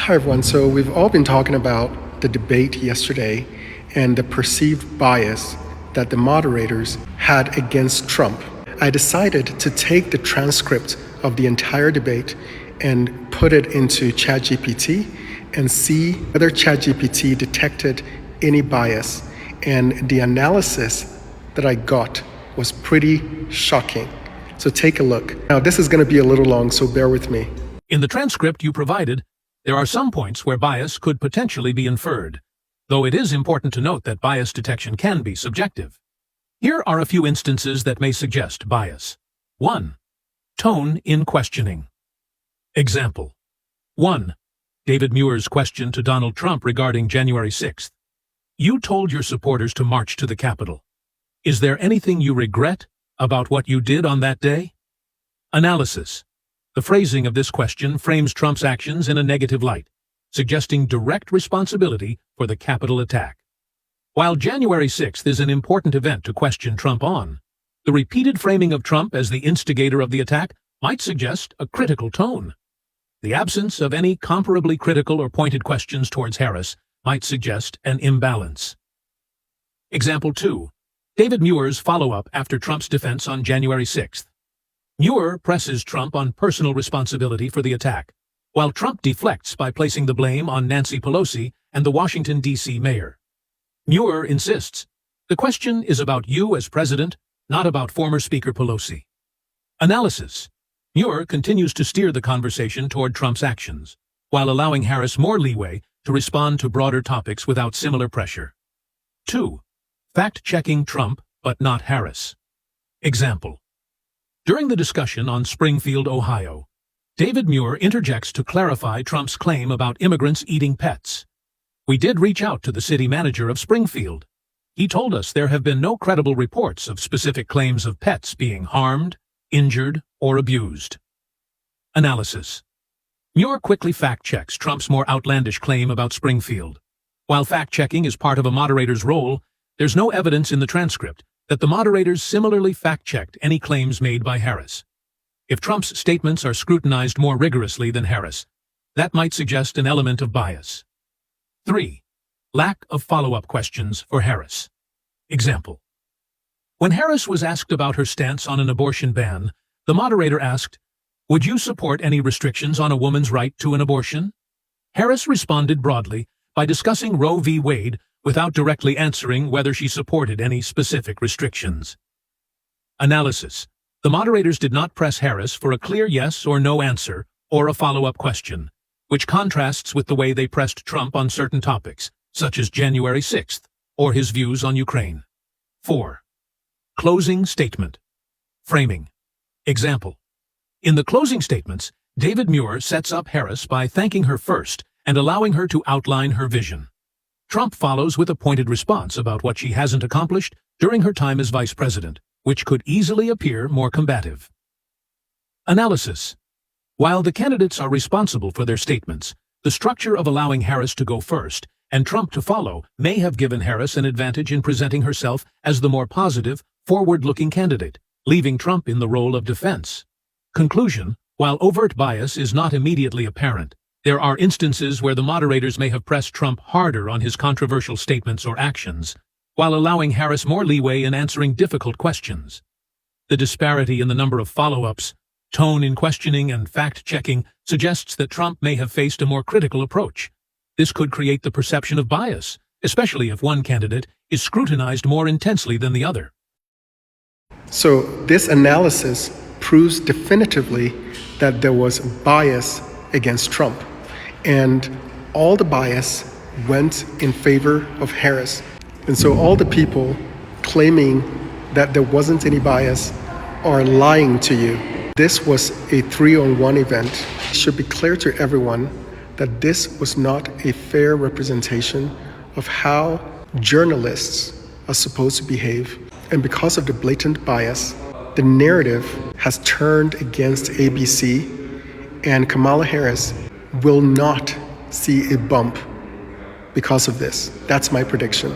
Hi, everyone. So we've all been talking about the debate yesterday and the perceived bias that the moderators had against Trump. I decided to take the transcript of the entire debate and put it into chatgpt and see whether chatgpt detected any bias. And the analysis that I got was pretty shocking. So take a look. Now, this is going to be a little long, so bear with me. In the transcript you provided, there are some points where bias could potentially be inferred, though it is important to note that bias detection can be subjective. Here are a few instances that may suggest bias. 1. Tone in questioning. Example. 1. David Muir's question to Donald Trump regarding January 6th. You told your supporters to march to the Capitol. Is there anything you regret about what you did on that day? Analysis. The phrasing of this question frames Trump's actions in a negative light, suggesting direct responsibility for the Capitol attack. While January 6th is an important event to question Trump on, the repeated framing of Trump as the instigator of the attack might suggest a critical tone. The absence of any comparably critical or pointed questions towards Harris might suggest an imbalance. Example 2. David Muir's follow-up after Trump's defense on January 6th. Muir presses Trump on personal responsibility for the attack, while Trump deflects by placing the blame on Nancy Pelosi and the Washington, D.C. mayor. Muir insists, the question is about you as president, not about former Speaker Pelosi. Analysis. Muir continues to steer the conversation toward Trump's actions, while allowing Harris more leeway to respond to broader topics without similar pressure. 2. Fact-checking Trump, but not Harris. Example. During the discussion on Springfield, Ohio, David Muir interjects to clarify Trump's claim about immigrants eating pets. We did reach out to the city manager of Springfield. He told us there have been no credible reports of specific claims of pets being harmed, injured, or abused. Analysis. Muir quickly fact-checks Trump's more outlandish claim about Springfield. While fact-checking is part of a moderator's role, there's no evidence in the transcript that the moderators similarly fact-checked any claims made by Harris. If Trump's statements are scrutinized more rigorously than Harris, that might suggest an element of bias. 3. Lack of follow-up questions for Harris. Example. When Harris was asked about her stance on an abortion ban, the moderator asked, "Would you support any restrictions on a woman's right to an abortion?" Harris responded broadly by discussing Roe v. Wade without directly answering whether she supported any specific restrictions. Analysis. The moderators did not press Harris for a clear yes or no answer or a follow-up question, which contrasts with the way they pressed Trump on certain topics, such as January 6th or his views on Ukraine. 4. Closing statement. Framing. Example. In the closing statements, David Muir sets up Harris by thanking her first and allowing her to outline her vision. Trump follows with a pointed response about what she hasn't accomplished during her time as vice president, which could easily appear more combative. Analysis. While the candidates are responsible for their statements, the structure of allowing Harris to go first and Trump to follow may have given Harris an advantage in presenting herself as the more positive, forward-looking candidate, leaving Trump in the role of defense. Conclusion. While overt bias is not immediately apparent, there are instances where the moderators may have pressed Trump harder on his controversial statements or actions, while allowing Harris more leeway in answering difficult questions. The disparity in the number of follow-ups, tone in questioning, and fact-checking suggests that Trump may have faced a more critical approach. This could create the perception of bias, especially if one candidate is scrutinized more intensely than the other. So this analysis proves definitively that there was bias against Trump, and all the bias went in favor of Harris. And so all the people claiming that there wasn't any bias are lying to you. This was a 3-on-1 event. It should be clear to everyone that this was not a fair representation of how journalists are supposed to behave. And because of the blatant bias, the narrative has turned against ABC, and Kamala Harris will not see a bump because of this. That's my prediction.